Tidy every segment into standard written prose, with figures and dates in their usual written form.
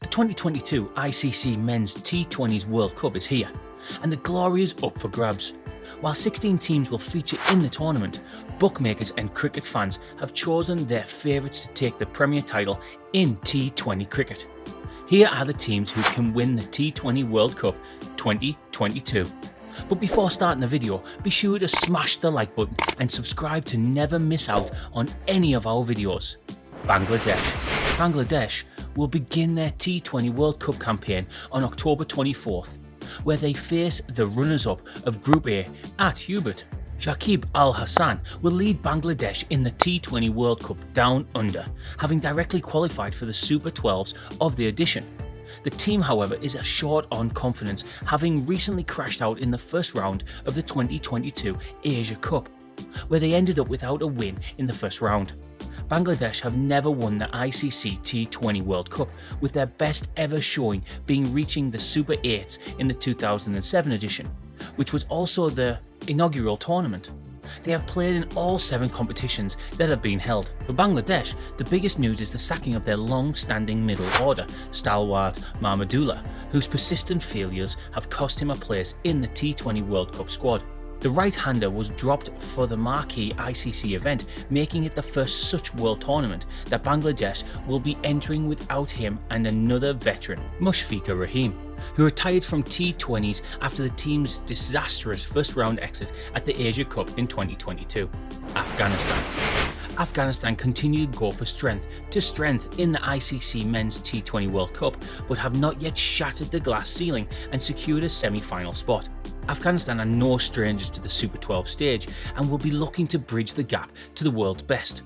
The 2022 ICC Men's T20s World Cup is here, and the glory is up for grabs. While 16 teams will feature in the tournament, bookmakers and cricket fans have chosen their favourites to take the premier title in T20 cricket. Here are the teams who can win the T20 World Cup 2022. But before starting the video, be sure to smash the like button and subscribe to never miss out on any of our videos. Bangladesh will begin their T20 World Cup campaign on October 24th, where they face the runners-up of Group A at Hubert. Shakib Al Hassan will lead Bangladesh in the T20 World Cup Down Under, having directly qualified for the Super 12s of the edition. The team, however, is short on confidence, having recently crashed out in the first round of the 2022 Asia Cup, where they ended up without a win in the first round. Bangladesh have never won the ICC T20 World Cup, with their best ever showing being reaching the Super 8s in the 2007 edition, which was also the inaugural tournament. They have played in all 7 competitions that have been held. For Bangladesh, the biggest news is the sacking of their long-standing middle order stalwart Mahmudullah, whose persistent failures have cost him a place in the T20 World Cup squad. The right-hander was dropped for the marquee ICC event, making it the first such world tournament that Bangladesh will be entering without him and another veteran, Mushfiqur Rahim, who retired from T20s after the team's disastrous first-round exit at the Asia Cup in 2022. Afghanistan continue to go from strength to strength in the ICC Men's T20 World Cup, but have not yet shattered the glass ceiling and secured a semi-final spot. Afghanistan are no strangers to the Super 12 stage and will be looking to bridge the gap to the world's best.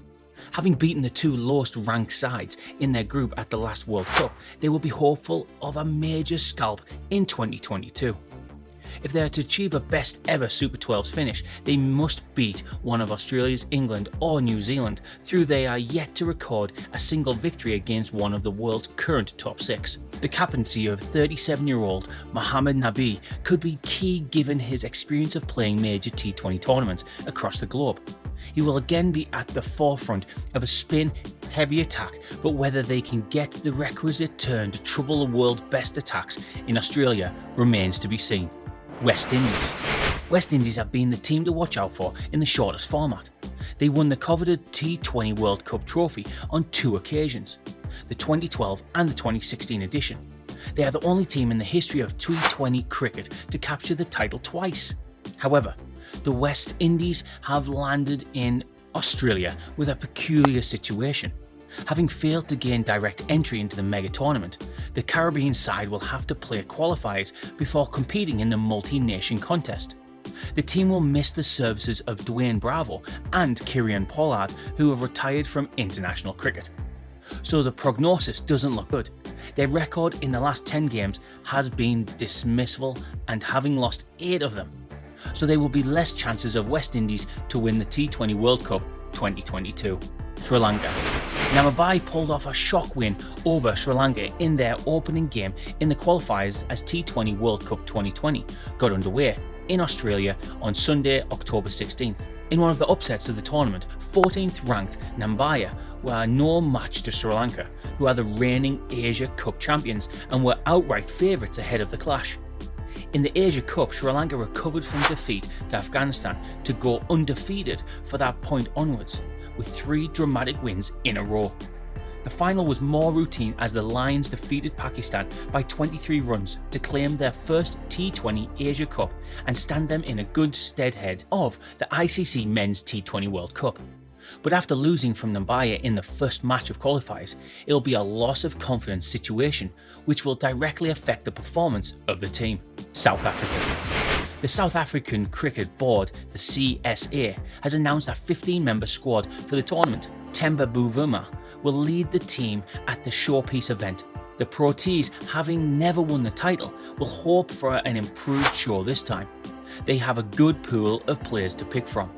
Having beaten the 2 lowest ranked sides in their group at the last World Cup, they will be hopeful of a major scalp in 2022. If they are to achieve a best ever Super 12s finish, they must beat one of Australia's, England or New Zealand, though they are yet to record a single victory against one of the world's current top 6. The captaincy of 37-year-old Mohammad Nabi could be key given his experience of playing major T20 tournaments across the globe. He will again be at the forefront of a spin-heavy attack, but whether they can get the requisite turn to trouble the world's best attacks in Australia remains to be seen. West Indies have been the team to watch out for in the shortest format. They won the coveted T20 World Cup trophy on 2 occasions, the 2012 and the 2016 edition. They are the only team in the history of T20 cricket to capture the title twice. However, the West Indies have landed in Australia with a peculiar situation. Having failed to gain direct entry into the mega tournament, the Caribbean side will have to play qualifiers before competing in the multi-nation contest. The team will miss the services of Dwayne Bravo and Kieran Pollard, who have retired from international cricket. So the prognosis doesn't look good. Their record in the last 10 games has been dismissal, and having lost 8 of them. So there will be less chances of West Indies to win the T20 World Cup 2022. Sri Lanka. Namibia pulled off a shock win over Sri Lanka in their opening game in the qualifiers as T20 World Cup 2020 got underway in Australia on Sunday, October 16th. In one of the upsets of the tournament, 14th ranked Namibia were no match to Sri Lanka, who are the reigning Asia Cup champions and were outright favourites ahead of the clash. In the Asia Cup, Sri Lanka recovered from defeat to Afghanistan to go undefeated for that point onwards, with 3 dramatic wins in a row. The final was more routine as the Lions defeated Pakistan by 23 runs to claim their first T20 Asia Cup and stand them in a good stead ahead of the ICC Men's T20 World Cup. But after losing from Namibia in the first match of qualifiers, it'll be a loss of confidence situation which will directly affect the performance of the team. South Africa. The South African Cricket Board, the CSA, has announced a 15-member squad for the tournament. Temba Bavuma will lead the team at the showpiece event. The Proteas, having never won the title, will hope for an improved show this time. They have a good pool of players to pick from.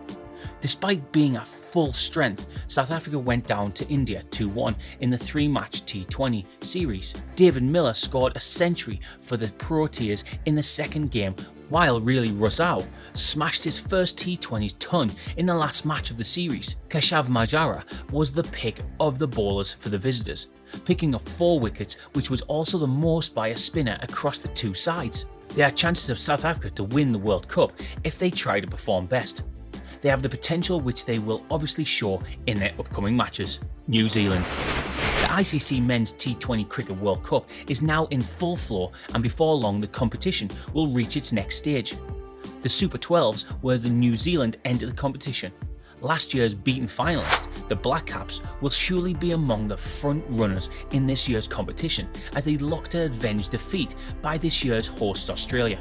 Despite being at full strength, South Africa went down to India 2-1 in the 3-match T20 series. David Miller scored a century for the Proteas in the second game while really Rosao smashed his first T20 ton in the last match of the series. Keshav Majara was the pick of the bowlers for the visitors, picking up 4 wickets, which was also the most by a spinner across the two sides. There are chances of South Africa to win the World Cup if they try to perform best. They have the potential, which they will obviously show in their upcoming matches. New Zealand. The ICC Men's T20 Cricket World Cup is now in full flow, and before long the competition will reach its next stage. The Super 12s, where the New Zealand enter the competition. Last year's beaten finalist, the Black Caps, will surely be among the front runners in this year's competition as they look to avenge defeat by this year's hosts Australia.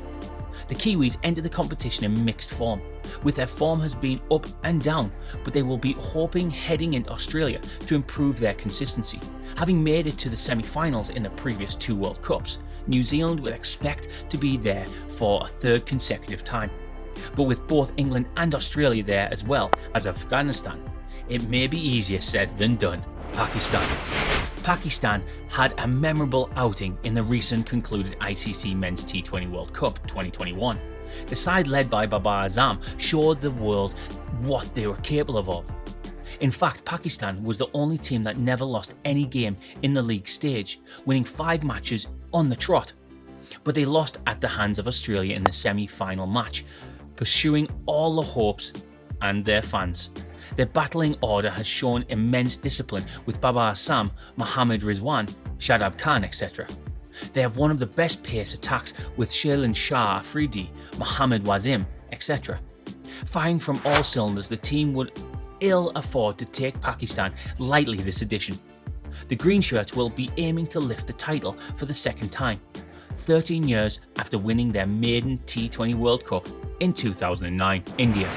The Kiwis enter the competition in mixed form, with their form has been up and down, but they will be hoping heading into Australia to improve their consistency. Having made it to the semi-finals in the previous 2 World Cups, New Zealand will expect to be there for a 3rd consecutive time. But with both England and Australia there as well as Afghanistan, it may be easier said than done. Pakistan had a memorable outing in the recent concluded ICC Men's T20 World Cup 2021. The side led by Babar Azam showed the world what they were capable of. In fact, Pakistan was the only team that never lost any game in the league stage, winning 5 matches on the trot. But they lost at the hands of Australia in the semi-final match, pursuing all the hopes and their fans. Their battling order has shown immense discipline with Babar Azam, Mohammad Rizwan, Shadab Khan, etc. They have one of the best pace attacks with Shailen Shah Afridi, Mohammad Wazim, etc. Firing from all cylinders, the team would ill afford to take Pakistan lightly this edition. The Green Shirts will be aiming to lift the title for the 2nd time, 13 years after winning their maiden T20 World Cup in 2009. India.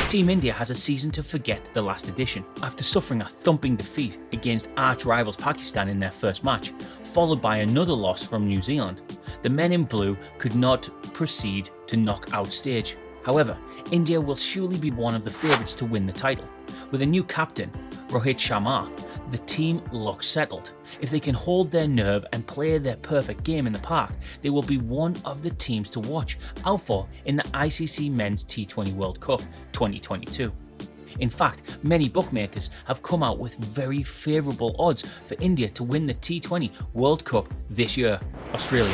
Team India has a season to forget the last edition. After suffering a thumping defeat against arch rivals Pakistan in their first match, followed by another loss from New Zealand, the men in blue could not proceed to knockout stage. However, India will surely be one of the favourites to win the title. With a new captain, Rohit Sharma, the team looks settled. If they can hold their nerve and play their perfect game in the park, they will be one of the teams to watch out for in the ICC Men's T20 World Cup 2022. In fact, many bookmakers have come out with very favourable odds for India to win the T20 World Cup this year. Australia.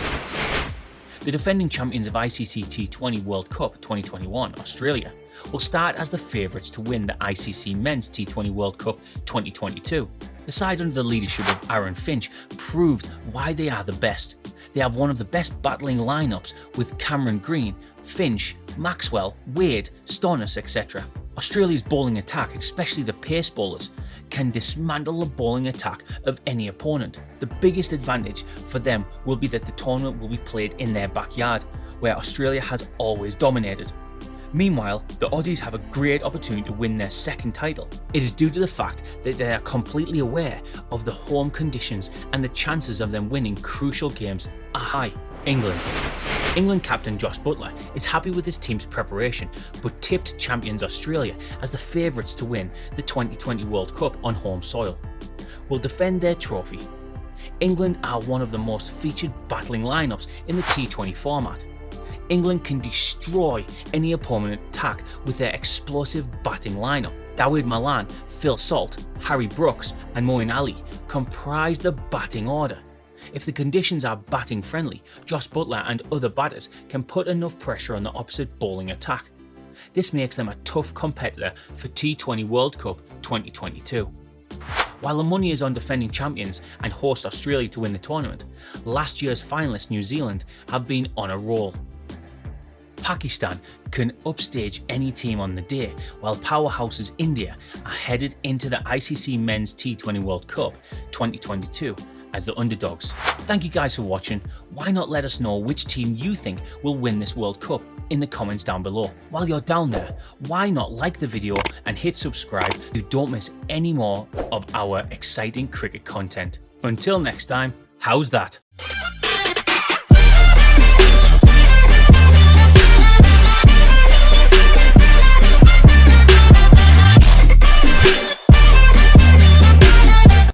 The defending champions of ICC T20 World Cup 2021, Australia, will start as the favourites to win the ICC Men's T20 World Cup 2022. The side under the leadership of Aaron Finch proved why they are the best. They have one of the best battling lineups with Cameron Green, Finch, Maxwell, Wade, Stoinis, etc. Australia's bowling attack, especially the pace bowlers, can dismantle the bowling attack of any opponent. The biggest advantage for them will be that the tournament will be played in their backyard, where Australia has always dominated. Meanwhile, the Aussies have a great opportunity to win their 2nd title. It is due to the fact that they are completely aware of the home conditions, and the chances of them winning crucial games are high. England captain Josh Buttler is happy with his team's preparation, but tipped champions Australia as the favourites to win the 2020 World Cup on home soil. Will defend their trophy. England are one of the most featured battling lineups in the T20 format. England can destroy any opponent attack with their explosive batting lineup. Dawid Malan, Phil Salt, Harry Brooks and Moeen Ali comprise the batting order. If the conditions are batting friendly, Josh Buttler and other batters can put enough pressure on the opposite bowling attack. This makes them a tough competitor for T20 World Cup 2022. While the money is on defending champions and host Australia to win the tournament, last year's finalists New Zealand have been on a roll. Pakistan can upstage any team on the day, while powerhouses India are headed into the ICC Men's T20 World Cup 2022 as the underdogs. Thank you guys for watching. Why not let us know which team you think will win this World Cup in the comments down below. While you're down there, why not like the video and hit subscribe so you don't miss any more of our exciting cricket content. Until next time, how's that?